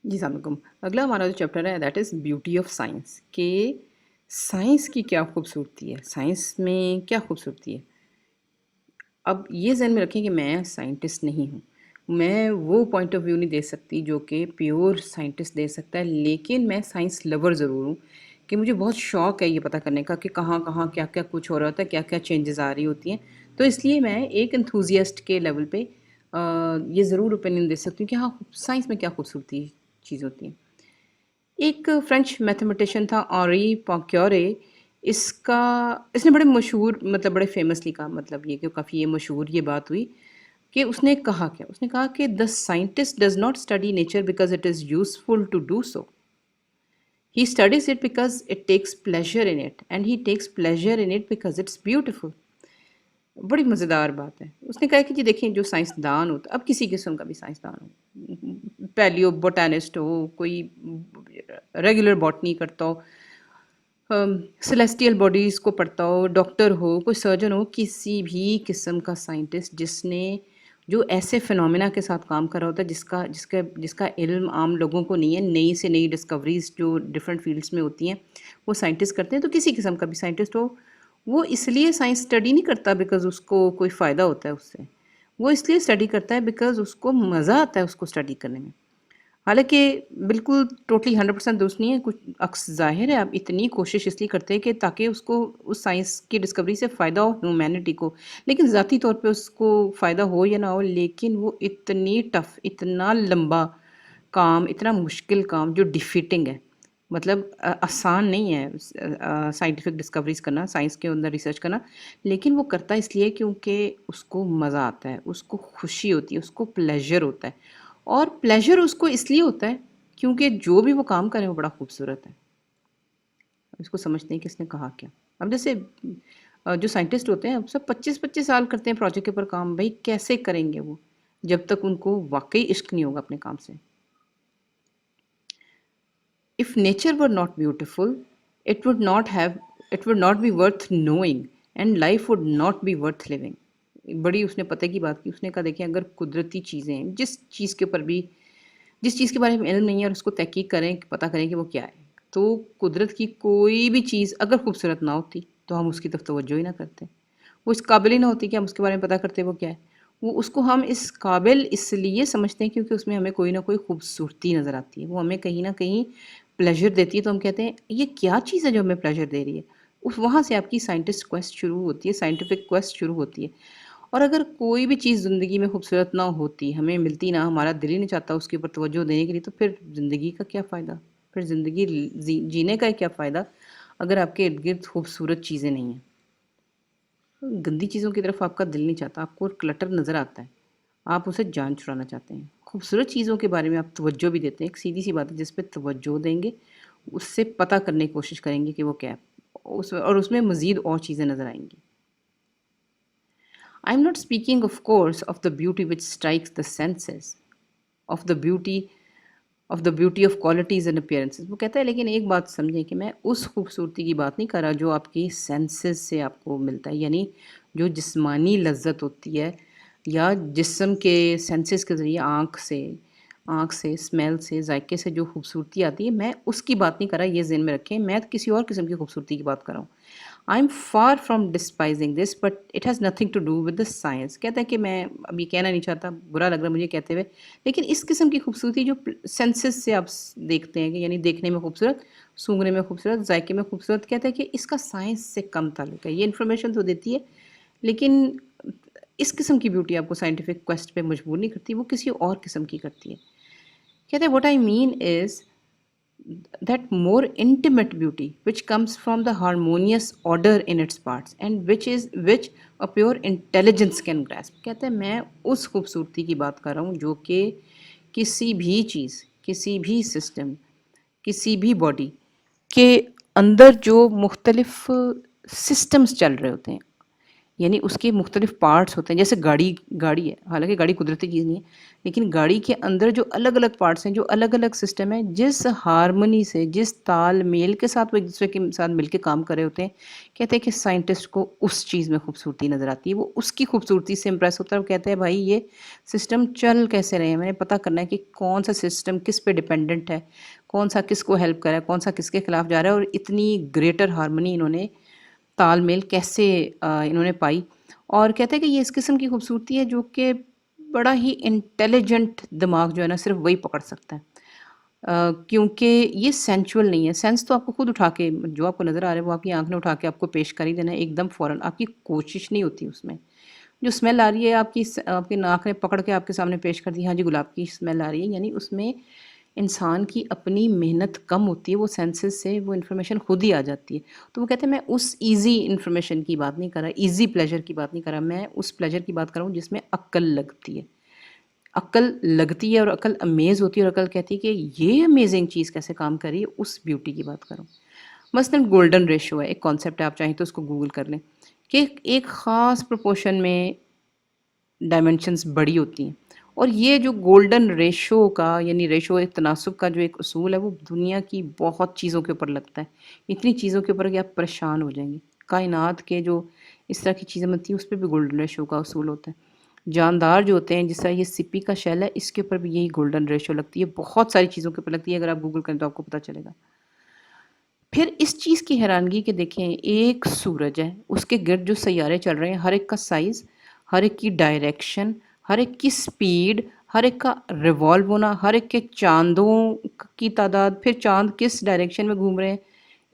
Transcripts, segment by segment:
جی السلام علیکم۔ اگلا ہمارا جو چیپٹر ہے that is beauty of science, کہ سائنس کی کیا خوبصورتی ہے، سائنس میں کیا خوبصورتی ہے۔ اب یہ ذہن میں رکھیں کہ میں سائنٹسٹ نہیں ہوں، میں وہ پوائنٹ آف ویو نہیں دے سکتی جو کہ پیور سائنٹسٹ دے سکتا ہے، لیکن میں سائنس لور ضرور ہوں کہ مجھے بہت شوق ہے یہ پتہ کرنے کا کہ کہاں کہاں کیا کیا کچھ ہو رہا ہوتا ہے، کیا کیا چینجز آ رہی ہوتی ہیں۔ تو اس لیے میں ایک انتھوزیسٹ کے لیول پہ یہ ضرور اوپینین دے سکتی ہوں کہ ہاں سائنس میں کیا خوبصورتی چیز ہوتی ہیں۔ ایک فرینچ میتھمیٹیشین تھا آنری پانکیورے، اس نے بڑے مشہور مطلب بڑے فیمسلی کہا، مطلب یہ کہ کافی یہ مشہور یہ بات ہوئی کہ اس نے کہا کیا، اس نے کہا کہ the scientist does not study nature because it is useful to do so, he studies it because it takes pleasure in it and he takes pleasure in it because it's beautiful. بڑی مزیدار بات ہے۔ اس نے کہا کہ جی دیکھیں جو سائنسدان ہوتا، اب کسی قسم کا بھی سائنسدان ہو، پیلیو بوٹانسٹ ہو، کوئی ریگولر باٹنی کرتا ہو، سیلیسٹیل باڈیز کو پڑھتا ہو، ڈاکٹر ہو، کوئی سرجن ہو، کسی بھی قسم کا سائنٹسٹ جس نے جو ایسے فنومینا کے ساتھ کام کر رہا ہوتا ہے جس کا علم عام لوگوں کو نہیں ہے، نئی سے نئی ڈسکوریز جو ڈفرینٹ فیلڈس میں ہوتی ہیں وہ سائنٹسٹ کرتے ہیں، تو کسی قسم کا بھی سائنٹسٹ ہو وہ اس لیے سائنس اسٹڈی نہیں کرتا بیکاز اس کو کوئی فائدہ ہوتا ہے اس سے، وہ اس لیے اسٹڈی کرتا ہے بیکاز اس کو مزہ آتا ہے اس کو اسٹڈی کرنے میں۔ حالانکہ بالکل ٹوٹلی 100% درست نہیں ہے، کچھ عکس ظاہر ہے آپ اتنی کوشش اس لیے کرتے ہیں کہ تاکہ اس کو اس سائنس کی ڈسکوری سے فائدہ ہو ہیومینٹی کو، لیکن ذاتی طور پہ اس کو فائدہ ہو یا نہ ہو، لیکن وہ اتنی ٹف، اتنا لمبا کام، اتنا مشکل کام جو ڈیفیٹنگ ہے، مطلب آسان نہیں ہے سائنٹیفک ڈسکوریز کرنا، سائنس کے اندر ریسرچ کرنا، لیکن وہ کرتا اس لیے کیونکہ اس کو مزہ آتا ہے، اس کو خوشی ہوتی ہے، اس کو پلیزر ہوتا ہے، اور پلیزر اس کو اس لیے ہوتا ہے کیونکہ جو بھی وہ کام کرے وہ بڑا خوبصورت ہے۔ اس کو سمجھتے ہیں کہ اس نے کہا کیا۔ اب جیسے جو سائنٹسٹ ہوتے ہیں اب سب 25 سال کرتے ہیں پروجیکٹ کے اوپر کام، بھائی کیسے کریں گے وہ جب تک ان کو واقعی عشق نہیں ہوگا اپنے کام سے۔ If nature were not beautiful, it would not be worth knowing and life would not be worth living۔ بڑی اس نے پتہ کی بات کی، اس نے کہا دیکھیں اگر قدرتی چیزیں جس چیز کے بارے میں علم نہیں ہے اور اس کو تحقیق کریں، پتہ کریں کہ وہ کیا ہے، تو قدرت کی کوئی بھی چیز اگر خوبصورت نہ ہوتی تو ہم اس کی طرف توجہ ہی نہ کرتے، وہ اس قابل ہی نہ ہوتی کہ ہم اس کے بارے میں پتہ کرتے وہ کیا ہے، وہ اس کو ہم اس قابل اس لیے سمجھتے ہیں کیونکہ اس میں ہمیں کوئی نہ کوئی خوبصورتی نظر آتی ہے، وہ ہمیں کہیں نہ کہیں پلیزر دیتی ہے، تو ہم کہتے ہیں یہ کیا چیز ہے جو ہمیں پلیزر دے رہی ہے۔ وہاں سے آپ کی سائنٹسٹ کویسٹ شروع ہوتی ہے، سائنٹیفک کویسٹ شروع ہوتی ہے۔ اور اگر کوئی بھی چیز زندگی میں خوبصورت نہ ہوتی، ہمیں ملتی نہ، ہمارا دل ہی نہیں چاہتا اس کے اوپر توجہ دینے کے لیے، تو پھر زندگی کا کیا فائدہ، پھر زندگی جینے کا کیا فائدہ اگر آپ کے ارد گرد خوبصورت چیزیں نہیں ہیں۔ گندی چیزوں کی طرف آپ کا دل نہیں چاہتا، آپ کو کلٹر نظر آتا ہے، آپ اسے جان چھڑانا چاہتے ہیں۔ خوبصورت چیزوں کے بارے میں آپ توجہ بھی دیتے ہیں، ایک سیدھی سی بات ہے جس پہ توجہ دیں گے اس سے پتہ کرنے کی کوشش کریں گے کہ وہ کیا ہے، اور اس میں مزید اور چیزیں نظر آئیں گی۔ I am not speaking, of course, of the beauty which strikes the senses, of the beauty of qualities and appearances۔ وہ کہتا ہے لیکن ایک بات سمجھیں کہ میں اس خوبصورتی کی بات نہیں کر رہا جو آپ کی سینسز سے آپ کو ملتا ہے، یعنی جو جسمانی لذت ہوتی ہے یا جسم کے سینسز کے ذریعے آنکھ سے اسمیل سے ذائقے سے جو خوبصورتی آتی ہے، میں اس کی بات نہیں کر رہا، یہ ذہن میں رکھیں، میں کسی اور قسم کی خوبصورتی کی بات کر رہا ہوں۔ I am far from despising this but it has nothing to do with the science. کہتا ہے کہ میں اب یہ کہنا نہیں چاہتا، برا لگ رہا مجھے کہتے ہوئے، لیکن اس قسم کی خوبصورتی جو سینسز سے آپ دیکھتے ہیں کہ یعنی دیکھنے میں خوبصورت، سونگھنے میں خوبصورت، ذائقے میں خوبصورت، کہتا ہے کہ اس کا سائنس سے کم تعلق ہے۔ یہ انفارمیشن تو دیتی ہے لیکن اس قسم کی بیوٹی آپ کو سائنٹیفک کویسٹ پہ مجبور نہیں کرتی، وہ کسی اور قسم کی کرتی ہے۔ کہتے ہیں what I mean is that more intimate beauty which comes from the harmonious order in its parts and which a pure intelligence can grasp۔ کہتے ہیں میں اس خوبصورتی کی بات کر رہا ہوں جو کہ کسی بھی چیز، کسی بھی سسٹم، کسی بھی باڈی کے اندر جو مختلف سسٹمز چل رہے ہوتے ہیں، یعنی اس کے مختلف پارٹس ہوتے ہیں. جیسے گاڑی ہے، حالانکہ گاڑی قدرتی چیز نہیں ہے، لیکن گاڑی کے اندر جو الگ الگ پارٹس ہیں، جو الگ الگ سسٹم ہیں، جس ہارمنی سے، جس تال میل کے ساتھ وہ ایک دوسرے کے ساتھ مل کے کام کر رہے ہوتے ہیں، کہتے ہیں کہ سائنٹسٹ کو اس چیز میں خوبصورتی نظر آتی ہے، وہ اس کی خوبصورتی سے امپریس ہوتا ہے. وہ کہتے ہیں بھائی یہ سسٹم چل کیسے رہے ہیں، میں نے پتہ کرنا ہے کہ کون سا سسٹم کس پہ ڈیپینڈنٹ ہے، کون سا کس کو ہیلپ کر رہا ہے، کون سا کس کے خلاف جا رہا ہے، اور اتنی گریٹر ہارمنی انہوں نے تال میل کیسے انہوں نے پائی. اور کہتے ہیں کہ یہ اس قسم کی خوبصورتی ہے جو کہ بڑا ہی انٹیلیجنٹ دماغ جو ہے نا صرف وہی پکڑ سکتا ہے. کیونکہ یہ سینچول نہیں ہے. سینس تو آپ کو خود اٹھا کے جو آپ کو نظر آ رہا ہے وہ آپ کی آنکھ نے اٹھا کے آپ کو پیش کر ہی دینا ہے ایک دم فوراً. آپ کی کوشش نہیں ہوتی اس میں. جو اسمیل آ رہی ہے آپ کی ناک نے پکڑ کے آپ کے سامنے پیش کر دی، ہاں جی گلاب کی اسمیل آ رہی ہے، یعنی اس میں انسان کی اپنی محنت کم ہوتی ہے، وہ سینسز سے وہ انفارمیشن خود ہی آ جاتی ہے. تو وہ کہتے ہیں میں اس ایزی انفارمیشن کی بات نہیں کر رہا، ایزی پلیجر کی بات نہیں کر رہا، میں اس پلیجر کی بات کر رہا ہوں جس میں عقل لگتی ہے. عقل لگتی ہے اور عقل امیز ہوتی ہے، اور عقل کہتی ہے کہ یہ امیزنگ چیز کیسے کام کر رہی ہے، اس بیوٹی کی بات کروں. مثلاً گولڈن ریشو ہے، ایک کانسیپٹ ہے، آپ چاہیں تو اس کو گوگل کر لیں، کہ ایک خاص پروپورشن میں ڈائمنشنز بڑی ہوتی ہیں. اور یہ جو گولڈن ریشو کا یعنی ریشو ایک تناسب کا جو ایک اصول ہے، وہ دنیا کی بہت چیزوں کے اوپر لگتا ہے. اتنی چیزوں کے اوپر کہ آپ پریشان ہو جائیں گے. کائنات کے جو اس طرح کی چیزیں بنتی ہیں اس پہ بھی گولڈن ریشو کا اصول ہوتا ہے. جاندار جو ہوتے ہیں جس طرح یہ سپی کا شیل ہے، اس کے اوپر بھی یہی گولڈن ریشو لگتی ہے. بہت ساری چیزوں کے اوپر لگتی ہے، اگر آپ گوگل کریں تو آپ کو پتہ چلے گا. پھر اس چیز کی حیرانگی کہ دیکھیں ایک سورج ہے، اس کے گرد جو سیارے چل رہے ہیں، ہر ایک کا سائز، ہر ایک کی ڈائریکشن، ہر ایک کی سپیڈ، ہر ایک کا ریوالو ہونا، ہر ایک کے چاندوں کی تعداد، پھر چاند کس ڈائریکشن میں گھوم رہے ہیں،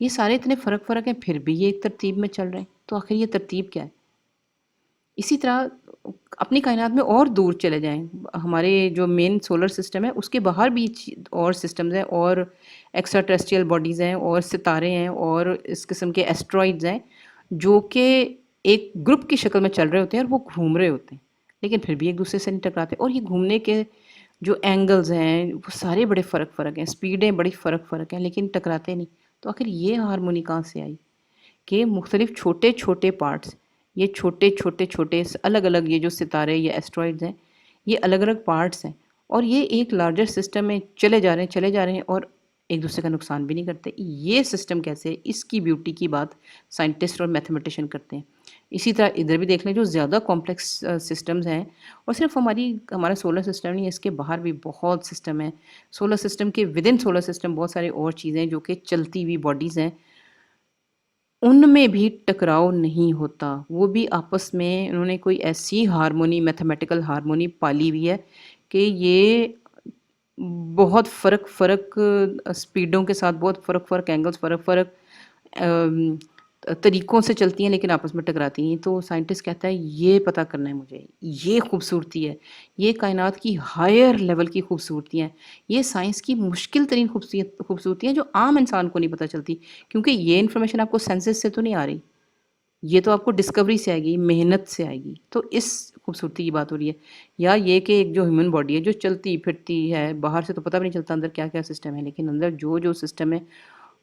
یہ سارے اتنے فرق ہیں، پھر بھی یہ ایک ترتیب میں چل رہے ہیں. تو آخر یہ ترتیب کیا ہے؟ اسی طرح اپنی کائنات میں اور دور چلے جائیں، ہمارے جو مین سولر سسٹم ہے اس کے باہر بھی اور سسٹمز ہیں، اور ایکسٹرا ٹیریسٹریل باڈیز ہیں، اور ستارے ہیں، اور اس قسم کے ایسٹرائڈز ہیں جو کہ ایک گروپ کی شکل میں چل رہے ہوتے ہیں اور وہ گھوم رہے ہوتے ہیں، لیکن پھر بھی ایک دوسرے سے نہیں ٹکراتے. اور یہ گھومنے کے جو اینگلز ہیں وہ سارے بڑے فرق ہیں، سپیڈیں بڑی فرق ہیں، لیکن ٹکراتے نہیں. تو آخر یہ ہارمونی کہاں سے آئی کہ مختلف چھوٹے چھوٹے پارٹس، یہ چھوٹے الگ الگ یہ جو ستارے یا ایسٹرائڈز ہیں، یہ الگ الگ پارٹس ہیں، اور یہ ایک لارجر سسٹم میں چلے جا رہے ہیں اور ایک دوسرے کا نقصان بھی نہیں کرتے. یہ سسٹم کیسے ہے، اس کی بیوٹی کی بات سائنٹسٹ اور میتھمیٹیشین کرتے ہیں. اسی طرح ادھر بھی دیکھ لیں جو زیادہ کمپلیکس سسٹمز ہیں، اور صرف ہمارا سولر سسٹم نہیں ہے، اس کے باہر بھی بہت سسٹم ہیں. سولر سسٹم کے ود ان سولر سسٹم بہت سارے اور چیزیں جو کہ چلتی ہوئی باڈیز ہیں، ان میں بھی ٹکراؤ نہیں ہوتا. وہ بھی آپس میں انہوں نے کوئی ایسی ہارمونی، میتھمیٹیکل ہارمونی پالی ہوئی ہے کہ یہ بہت فرق سپیڈوں کے ساتھ، بہت فرق اینگلز، فرق طریقوں سے چلتی ہیں، لیکن آپس میں ٹکراتی ہیں. تو سائنٹسٹ کہتا ہے یہ پتہ کرنا ہے مجھے، یہ خوبصورتی ہے، یہ کائنات کی ہائر لیول کی خوبصورتیاں ہیں، یہ سائنس کی مشکل ترین خوبصورتیاں جو عام انسان کو نہیں پتہ چلتی، کیونکہ یہ انفارمیشن آپ کو سینسز سے تو نہیں آ رہی، یہ تو آپ کو ڈسکوری سے آئے گی، محنت سے آئے گی. تو اس خوبصورتی کی بات ہو رہی ہے. یا یہ کہ ایک جو ہیومن باڈی ہے جو چلتی پھرتی ہے، باہر سے تو پتہ بھی نہیں چلتا اندر کیا کیا سسٹم ہے، لیکن اندر جو سسٹم ہے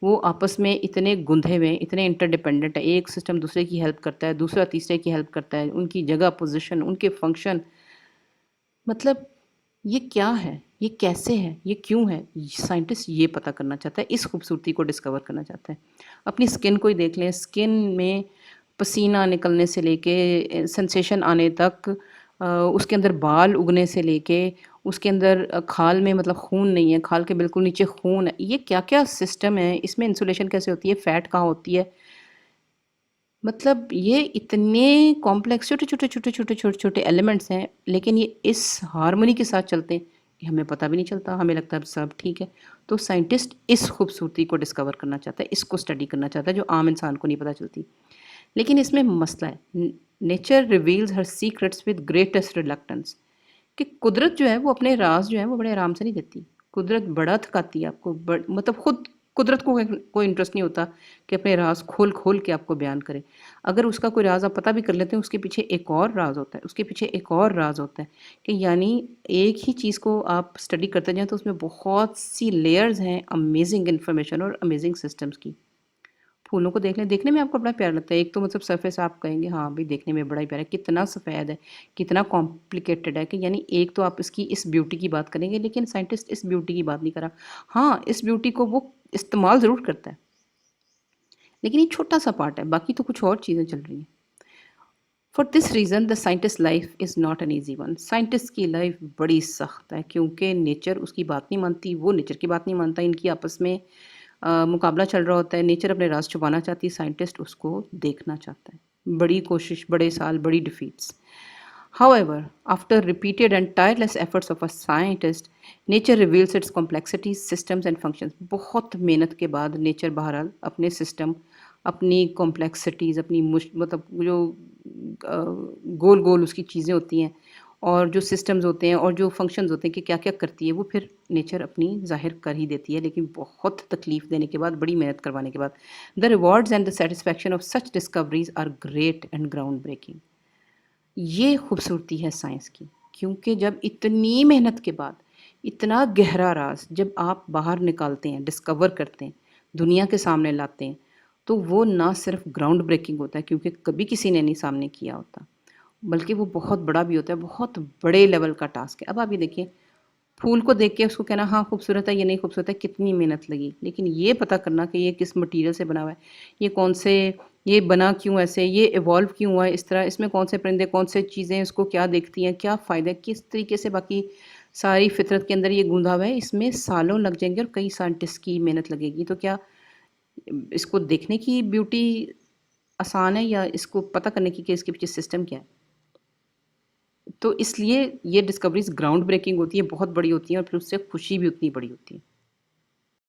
وہ آپس میں اتنے گندھے ہوئے، اتنے انٹر ڈیپینڈنٹ ہے. ایک سسٹم دوسرے کی ہیلپ کرتا ہے، دوسرا تیسرے کی ہیلپ کرتا ہے، ان کی جگہ، پوزیشن، ان کے فنکشن. مطلب یہ کیا ہے، یہ کیسے ہے، یہ کیوں ہے؟ سائنٹسٹ یہ پتہ کرنا چاہتا ہے، اس خوبصورتی کو ڈسکور کرنا چاہتا ہے. اپنی سکن کو ہی دیکھ لیں، سکن میں پسینہ نکلنے سے لے کے سنسیشن آنے تک، اس کے اندر بال اگنے سے لے کے اس کے اندر کھال میں مطلب خون نہیں ہے، کھال کے بالکل نیچے خون ہے. یہ کیا کیا سسٹم ہے، اس میں انسولیشن کیسے ہوتی ہے، فیٹ کہاں ہوتی ہے. مطلب یہ اتنے کمپلیکس چھوٹے ایلیمنٹس ہیں، لیکن یہ اس ہارمونی کے ساتھ چلتے ہیں کہ ہمیں پتہ بھی نہیں چلتا، ہمیں لگتا ہے سب ٹھیک ہے. تو سائنٹسٹ اس خوبصورتی کو ڈسکور کرنا چاہتا ہے، اس کو اسٹڈی کرنا چاہتا ہے جو عام انسان کو نہیں پتہ چلتی. لیکن اس میں مسئلہ ہے، nature reveals Hare secrets with greatest reluctance, کہ قدرت جو ہے وہ اپنے راز جو ہیں وہ بڑے آرام سے نہیں دیتی. قدرت بڑا تھکاتی ہے آپ کو، مطلب خود قدرت کو کوئی انٹرسٹ نہیں ہوتا کہ اپنے راز کھول کے آپ کو بیان کرے. اگر اس کا کوئی راز آپ پتہ بھی کر لیتے ہیں، اس کے پیچھے ایک اور راز ہوتا ہے، اس کے پیچھے ایک اور راز ہوتا ہے، کہ یعنی ایک ہی چیز کو آپ اسٹڈی کرتے جائیں تو اس میں بہت سی لیئرز ہیں امیزنگ انفارمیشن اور امیزنگ سسٹمز کی. پھولوں کو دیکھ لیں، دیکھنے میں آپ کو بڑا پیارا لگتا ہے، ایک تو مطلب سرفیس آپ کہیں گے ہاں بھائی دیکھنے میں بڑا ہی پیارا ہے، کتنا سفید ہے، کتنا کمپلیکیٹڈ ہے، کہ یعنی ایک تو آپ اس کی اس بیوٹی کی بات کریں گے، لیکن سائنٹسٹ اس بیوٹی کی بات نہیں کرا. ہاں اس بیوٹی کو وہ استعمال ضرور کرتا ہے، لیکن یہ چھوٹا سا پارٹ ہے، باقی تو کچھ اور چیزیں چل رہی ہیں. For this reason the scientist life is not an easy one. Scientist کی لائف بڑی سخت ہے، کیونکہ نیچر اس کی بات نہیں مانتی، وہ نیچر کی بات نہیں مانتا، ان کی آپس میں مقابلہ چل رہا ہوتا ہے. نیچر اپنے راز چھپانا چاہتی ہے، سائنٹسٹ اس کو دیکھنا چاہتا ہے. بڑی کوشش، بڑے سال، بڑی defeats. However, after repeated and tireless efforts of a scientist, nature reveals its complexities, systems and functions. بہت محنت کے بعد نیچر بہرحال اپنے سسٹم، اپنی کمپلیکسٹیز، اپنی مطلب جو گول گول اس کی چیزیں ہوتی ہیں، اور جو سسٹمز ہوتے ہیں اور جو فنکشنز ہوتے ہیں کہ کیا کیا کرتی ہے، وہ پھر نیچر اپنی ظاہر کر ہی دیتی ہے، لیکن بہت تکلیف دینے کے بعد، بڑی محنت کروانے کے بعد. The rewards and the satisfaction of such discoveries are great and groundbreaking. یہ خوبصورتی ہے سائنس کی، کیونکہ جب اتنی محنت کے بعد اتنا گہرا راز جب آپ باہر نکالتے ہیں، ڈسکور کرتے ہیں، دنیا کے سامنے لاتے ہیں، تو وہ نہ صرف گراؤنڈ بریکنگ ہوتا ہے، کیونکہ کبھی کسی نے نہیں سامنے کیا ہوتا، بلکہ وہ بہت بڑا بھی ہوتا ہے، بہت بڑے لیول کا ٹاسک ہے. اب آپ یہ دیکھیں، پھول کو دیکھ کے اس کو کہنا ہاں خوبصورت ہے، یہ نہیں خوبصورت ہے، کتنی محنت لگی، لیکن یہ پتہ کرنا کہ یہ کس مٹیریل سے بنا ہوا ہے، یہ کون سے، یہ بنا کیوں ایسے، یہ ایوالو کیوں ہوا ہے اس طرح، اس میں کون سے پرندے، کون سے چیزیں اس کو کیا دیکھتی ہیں، کیا فائدہ ہے، کس طریقے سے باقی ساری فطرت کے اندر یہ گوندا ہوا ہے، اس میں سالوں لگ جائیں گے اور کئی سائنٹسٹ کی محنت لگے گی. تو کیا اس کو دیکھنے کی بیوٹی آسان ہے، یا اس کو پتہ کرنے کی کہ اس کے پیچھے سسٹم کیا ہے؟ تو اس لیے یہ ڈسکوریز گراؤنڈ بریکنگ ہوتی ہے، بہت بڑی ہوتی ہیں، اور پھر اس سے خوشی بھی اتنی بڑی ہوتی ہے.